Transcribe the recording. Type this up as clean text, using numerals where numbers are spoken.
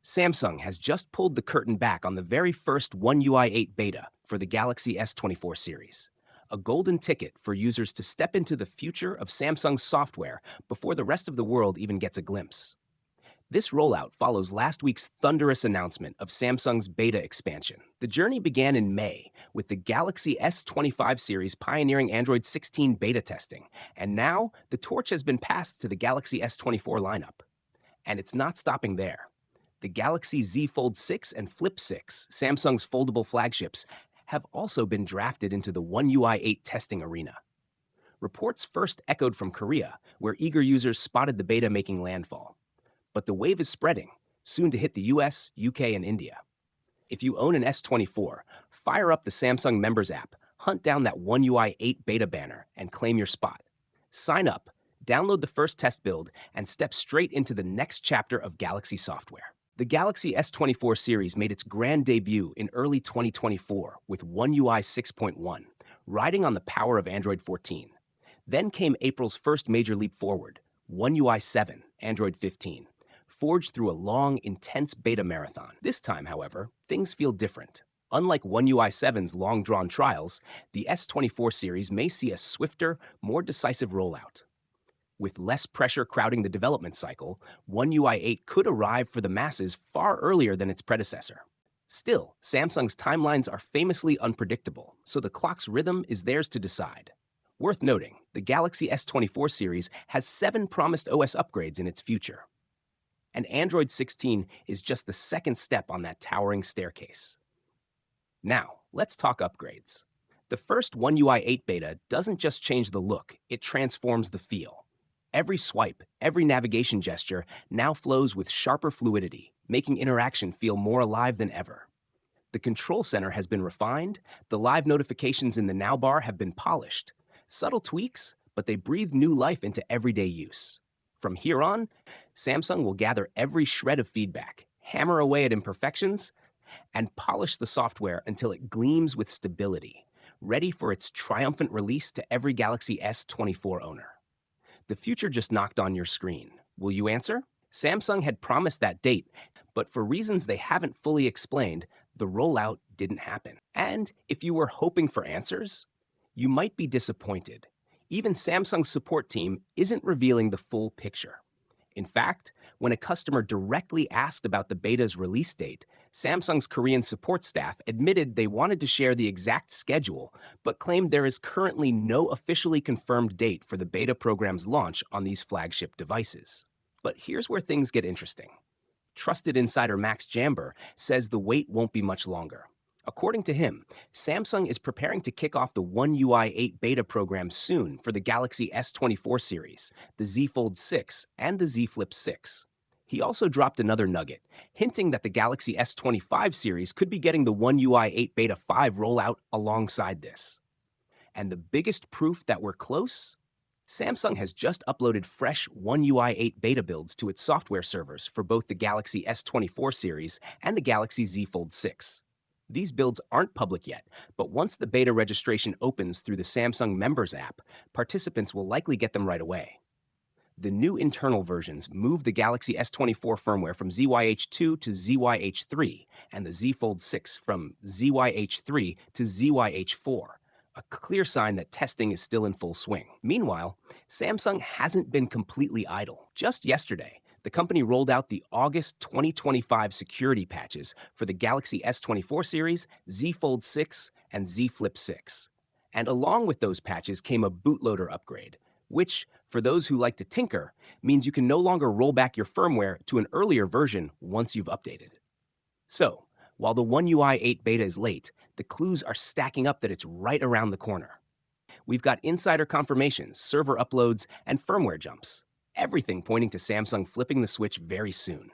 Samsung has just pulled the curtain back on the very first One UI 8 beta for the Galaxy S24 series, a golden ticket for users to step into the future of Samsung's software before the rest of the world even gets a glimpse. This rollout follows last week's thunderous announcement of Samsung's beta expansion. The journey began in May with the Galaxy S25 series pioneering Android 16 beta testing, and now the torch has been passed to the Galaxy S24 lineup. And it's not stopping there. The Galaxy Z Fold 6 and Flip 6, Samsung's foldable flagships, have also been drafted into the One UI 8 testing arena. Reports first echoed from Korea, where eager users spotted the beta making landfall. But the wave is spreading, soon to hit the US, UK, and India. If you own an S24, fire up the Samsung Members app, hunt down that One UI 8 beta banner, and claim your spot. Sign up, download the first test build, and step straight into the next chapter of Galaxy software. The Galaxy S24 series made its grand debut in early 2024 with One UI 6.1, riding on the power of Android 14. Then came April's first major leap forward, One UI 7, Android 15, forged through a long, intense beta marathon. This time, however, things feel different. Unlike One UI 7's long-drawn trials, the S24 series may see a swifter, more decisive rollout. With less pressure crowding the development cycle, One UI 8 could arrive for the masses far earlier than its predecessor. Still, Samsung's timelines are famously unpredictable, so the clock's rhythm is theirs to decide. Worth noting, the Galaxy S24 series has 7 promised OS upgrades in its future. And Android 16 is just the second step on that towering staircase. Now, let's talk upgrades. The first One UI 8 beta doesn't just change the look, it transforms the feel. Every swipe, every navigation gesture now flows with sharper fluidity, making interaction feel more alive than ever. The control center has been refined, the live notifications in the Now bar have been polished. Subtle tweaks, but they breathe new life into everyday use. From here on, Samsung will gather every shred of feedback, hammer away at imperfections, and polish the software until it gleams with stability, ready for its triumphant release to every Galaxy S24 owner. The future just knocked on your screen. Will you answer? Samsung had promised that date, but for reasons they haven't fully explained, the rollout didn't happen. And if you were hoping for answers, you might be disappointed. Even Samsung's support team isn't revealing the full picture. In fact, when a customer directly asked about the beta's release date, Samsung's Korean support staff admitted they wanted to share the exact schedule, but claimed there is currently no officially confirmed date for the beta program's launch on these flagship devices. But here's where things get interesting. Trusted insider Max Jamber says the wait won't be much longer. According to him, Samsung is preparing to kick off the One UI 8 beta program soon for the Galaxy S24 series, the Z Fold 6, and the Z Flip 6. He also dropped another nugget, hinting that the Galaxy S25 series could be getting the One UI 8 Beta 5 rollout alongside this. And the biggest proof that we're close? Samsung has just uploaded fresh One UI 8 beta builds to its software servers for both the Galaxy S24 series and the Galaxy Z Fold 6. These builds aren't public yet, but once the beta registration opens through the Samsung Members app, participants will likely get them right away. The new internal versions move the Galaxy S24 firmware from ZYH2 to ZYH3 and the Z Fold 6 from ZYH3 to ZYH4, a clear sign that testing is still in full swing. Meanwhile, Samsung hasn't been completely idle. Just yesterday, the company rolled out the August 2025 security patches for the Galaxy S24 series, Z Fold 6, and Z Flip 6. And along with those patches came a bootloader upgrade, which, for those who like to tinker, means you can no longer roll back your firmware to an earlier version once you've updated. So, while the One UI 8 beta is late, the clues are stacking up that it's right around the corner. We've got insider confirmations, server uploads, and firmware jumps. Everything pointing to Samsung flipping the switch very soon.